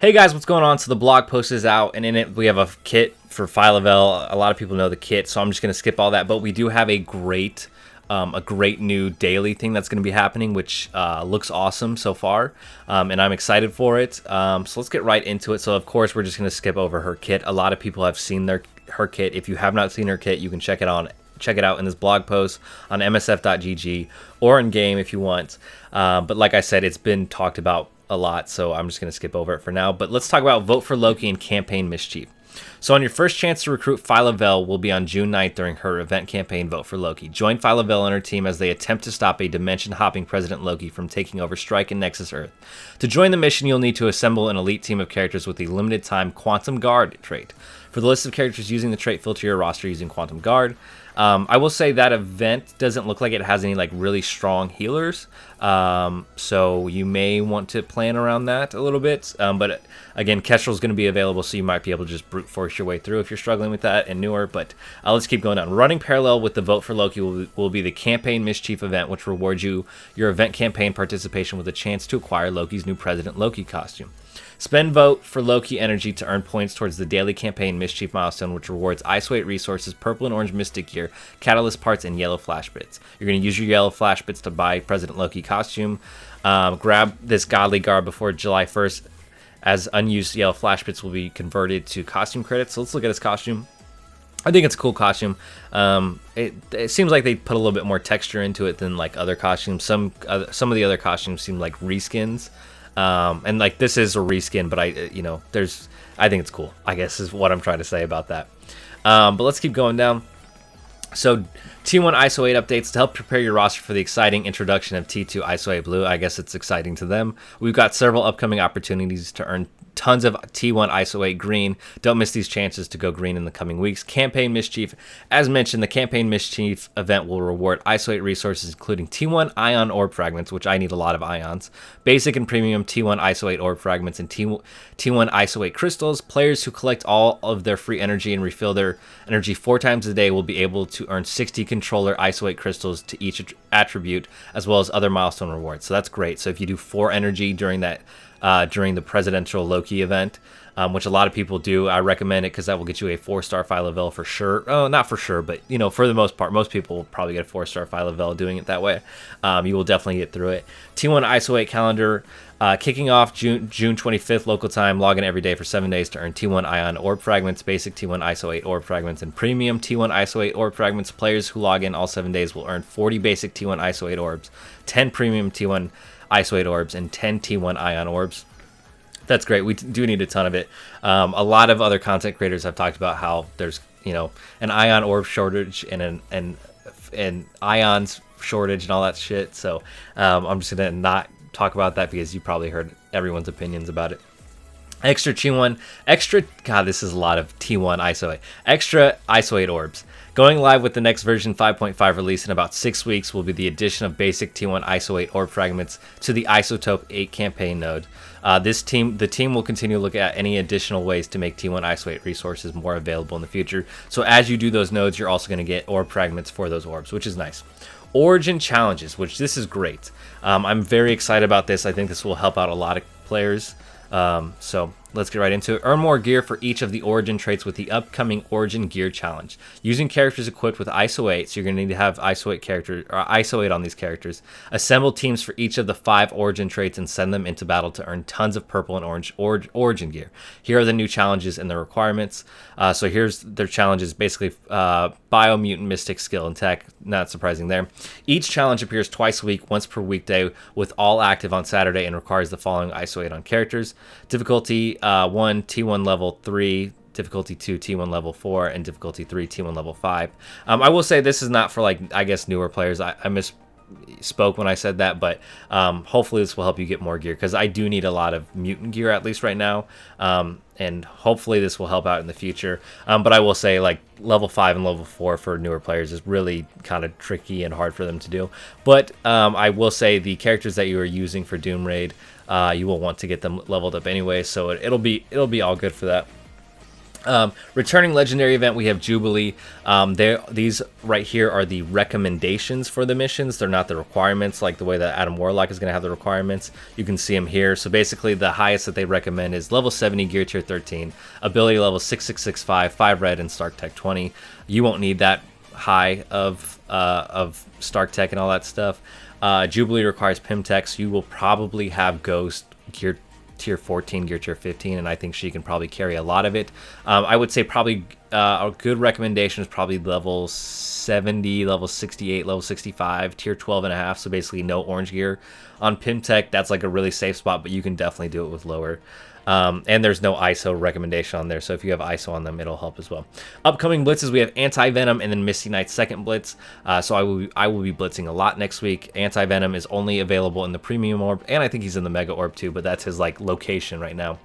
Hey guys, what's going on? So the blog post is out, and in it we have a kit for phyla. A lot of people know the kit, so I'm just going to skip all that. But we do have a great new daily thing that's going to be happening, which looks awesome so far, and I'm excited for it. So let's get right into it. So of course we're just going to skip over her kit. A lot of people have seen her kit. If you have not seen her kit, you can check it out in this blog post on msf.gg or in game if you want. But like I said, it's been talked about a lot, so I'm just going to skip over it for now. But let's talk about Vote for Loki and Campaign Mischief. So on your first chance to recruit phyla will be on June 9th during her event campaign Vote for Loki. Join phyla and her team as they attempt to stop a dimension-hopping President Loki from taking over Strike and Nexus Earth. To join the mission, you'll need to assemble an elite team of characters with the limited-time Quantum Guard trait. For the list of characters using the trait, filter your roster using Quantum Guard. I will say that event doesn't look like it has any really strong healers, so you may want to plan around that a little bit. But again, Kestrel is going to be available, so you might be able to just brute force your way through if you're struggling with that and newer. But let's keep going on. Running parallel with the Vote for Loki will be the Campaign Mischief event, which rewards you your event campaign participation with a chance to acquire Loki's new President Loki costume. Spend Vote for Loki energy to earn points towards the daily campaign Mischief milestone, which rewards Ice Weight resources, purple and orange mystic gear, catalyst parts, and yellow flash bits. You're going to use your yellow flash bits to buy President Loki costume. Grab this godly garb before July 1st, as unused yellow flash bits will be converted to costume credits. So let's look at his costume. I think it's a cool costume. It seems like they put a little bit more texture into it than other costumes. Some of the other costumes seem like reskins. And this is a reskin, but I think it's cool, I guess is what I'm trying to say about that. But let's keep going down. So T1 ISO 8 updates to help prepare your roster for the exciting introduction of T2 ISO 8 Blue. I guess it's exciting to them. We've got several upcoming opportunities to earn tons of T1 ISO 8 green. Don't miss these chances to go green in the coming weeks. Campaign Mischief. As mentioned, the Campaign Mischief event will reward ISO 8 resources, including T1 Ion Orb Fragments, which I need a lot of ions, basic and premium T1 ISO 8 Orb Fragments, and T1 ISO 8 Crystals. Players who collect all of their free energy and refill their energy 4 times a day will be able to earn 60 controller ISO 8 Crystals to each attribute, as well as other milestone rewards. So that's great. So if you do 4 energy during the presidential Loki event, which a lot of people do, I recommend it because that will get you a 4-star phyla for sure. Oh, not for sure, but for the most part, most people will probably get a 4-star phyla doing it that way. You will definitely get through it. T1 ISO 8 calendar kicking off June 25th local time. Log in every day for 7 days to earn T1 Ion Orb Fragments, basic T1 ISO 8 Orb Fragments, and premium T1 ISO 8 Orb Fragments. Players who log in all 7 days will earn 40 basic T1 ISO 8 Orbs, 10 premium T1 ISO 8 Orbs, and 10 T1 Ion Orbs. That's great. We do need a ton of it. A lot of other content creators have talked about how there's an ion orb shortage and an ions shortage and all that shit. So I'm just gonna not talk about that because you probably heard everyone's opinions about it. Extra God, this is a lot of T1 ISO 8. Extra ISO 8 orbs. Going live with the next version 5.5 release in about 6 weeks will be the addition of basic T1 ISO 8 orb fragments to the Isotope 8 campaign node. The team will continue to look at any additional ways to make T1 ISO 8 resources more available in the future. So as you do those nodes, you're also going to get orb fragments for those orbs, which is nice. Origin challenges, which this is great. I'm very excited about this. I think this will help out a lot of players. So let's get right into it. Earn more gear for each of the origin traits with the upcoming Origin Gear Challenge. Using characters equipped with ISO 8, so you're going to need to have ISO 8 characters or ISO 8 on these characters. Assemble teams for each of the 5 origin traits and send them into battle to earn tons of purple and orange origin gear. Here are the new challenges and the requirements. So here's their challenges, basically Biomutant Mystic Skill and Tech, not surprising there. Each challenge appears twice a week, once per weekday, with all active on Saturday, and requires the following ISO 8 on characters. Difficulty 1, T1 level 3, difficulty 2, T1 level 4, and difficulty 3, T1 level 5. I will say this is not for I guess newer players. I misspoke when I said that, but hopefully this will help you get more gear, because I do need a lot of mutant gear at least right now, and hopefully this will help out in the future. But I will say level 5 and level 4 for newer players is really kind of tricky and hard for them to do. But I will say the characters that you are using for Doom Raid, you will want to get them leveled up anyway, so it'll be all good for that. Returning legendary event, we have Jubilee. These right here are the recommendations for the missions. They're not the requirements, like the way that Adam Warlock is going to have the requirements. You can see them here. So basically the highest that they recommend is level 70, gear tier 13, ability level 6665, 5 red, and Stark Tech 20. You won't need that high of Stark Tech and all that stuff. Jubilee requires Pim Tech, so you will probably have Ghost gear tier 14, gear tier 15, and I think she can probably carry a lot of it. I would say probably a good recommendation is probably level 70, level 68, level 65, tier 12 and a half, so basically no orange gear. On Pim Tech, that's like a really safe spot, but you can definitely do it with lower. And there's no ISO recommendation on there, so if you have ISO on them, it'll help as well. Upcoming blitzes, we have Anti-Venom and then Misty Knight's second blitz. So I will be blitzing a lot next week. Anti-Venom is only available in the premium orb, and I think he's in the mega orb too, but that's his like location right now.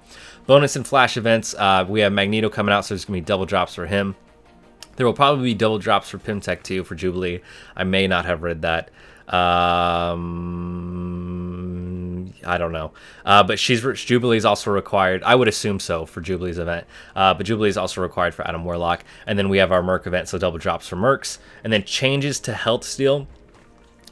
Bonus and flash events, we have Magneto coming out, so there's gonna be double drops for him. There will probably be double drops for Pim Tech too for Jubilee. I may not have read that. I don't know, but Jubilee is also required. I would assume so for Jubilee's event, but Jubilee is also required for Adam Warlock. And then we have our Merc event, so double drops for Mercs, and then changes to health steal.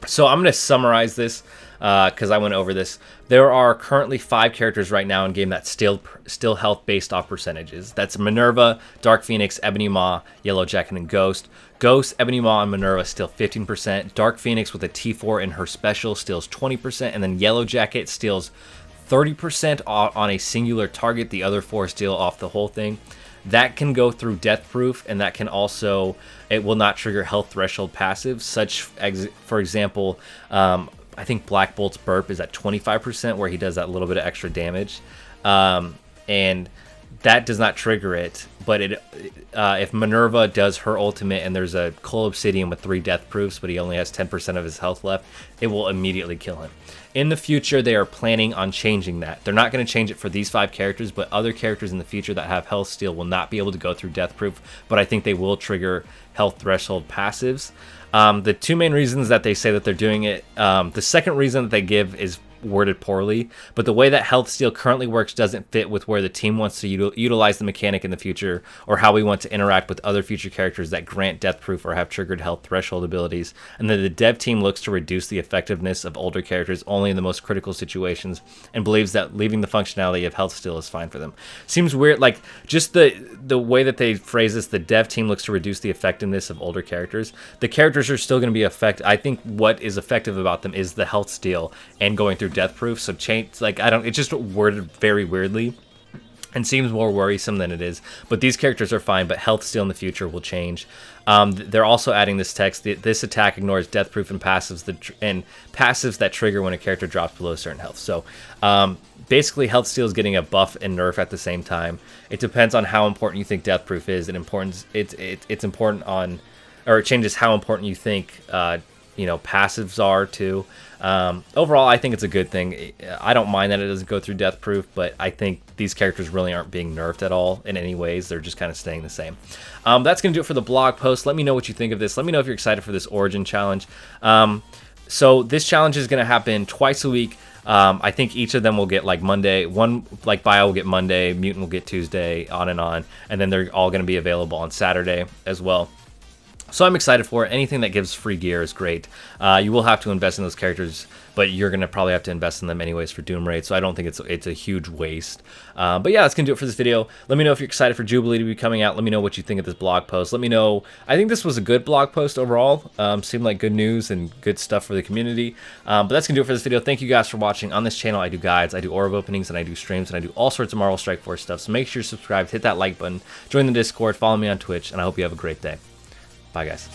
So I'm going to summarize this because I went over this. There are currently 5 characters right now in game that still health based off percentages. That's Minerva, Dark Phoenix, Ebony Maw, Yellow Jacket, and Ghost. Ghost, Ebony Maw, and Minerva steal 15%. Dark Phoenix with a T4 in her special steals 20%, and then Yellow Jacket steals 30% on a singular target. The other 4 steal off the whole thing. That can go through Death Proof, and that can also, it will not trigger health threshold passives, such as, for example, I think Black Bolt's burp is at 25% where he does that little bit of extra damage, and that does not trigger it. But if Minerva does her ultimate and there's a Coal Obsidian with 3 death proofs, but he only has 10% of his health left, it will immediately kill him. In the future, they are planning on changing that. They're not going to change it for these 5 characters, but other characters in the future that have health steal will not be able to go through death proof, but I think they will trigger health threshold passives. The 2 main reasons that they say that they're doing it, the second reason that they give is worded poorly, but the way that health steal currently works doesn't fit with where the team wants to utilize the mechanic in the future, or how we want to interact with other future characters that grant death proof or have triggered health threshold abilities, and then the dev team looks to reduce the effectiveness of older characters only in the most critical situations, and believes that leaving the functionality of health steal is fine for them. Seems weird, like just the way that they phrase this, the dev team looks to reduce the effectiveness of older characters. The characters are still going to be effective. I think what is effective about them is the health steal and going through death proof. So change, like, I don't, it's just worded very weirdly and seems more worrisome than it is, but these characters are fine, but health steal in the future will change. They're also adding this text: this attack ignores death proof and passives that trigger when a character drops below a certain health. So basically health steal is getting a buff and nerf at the same time. It depends on how important you think death proof is, and it's important on, or it changes how important you think passives are too. Overall, I think it's a good thing. I don't mind that it doesn't go through death proof, but I think these characters really aren't being nerfed at all in any ways. They're just kind of staying the same. That's going to do it for the blog post. Let me know what you think of this. Let me know if you're excited for this Origin challenge. So this challenge is going to happen twice a week. I think each of them will get like Monday. One, like Bio will get Monday, Mutant will get Tuesday, on, and then they're all going to be available on Saturday as well. So I'm excited for it. Anything that gives free gear is great. You will have to invest in those characters, but you're going to probably have to invest in them anyways for Doom Raid, so I don't think it's a huge waste. But yeah, that's going to do it for this video. Let me know if you're excited for Jubilee to be coming out. Let me know what you think of this blog post. Let me know. I think this was a good blog post overall. Seemed like good news and good stuff for the community. But that's going to do it for this video. Thank you guys for watching. On this channel, I do guides, I do orb openings, and I do streams, and I do all sorts of Marvel Strike Force stuff. So make sure you're subscribed, hit that like button, join the Discord, follow me on Twitch, and I hope you have a great day. Bye, guys.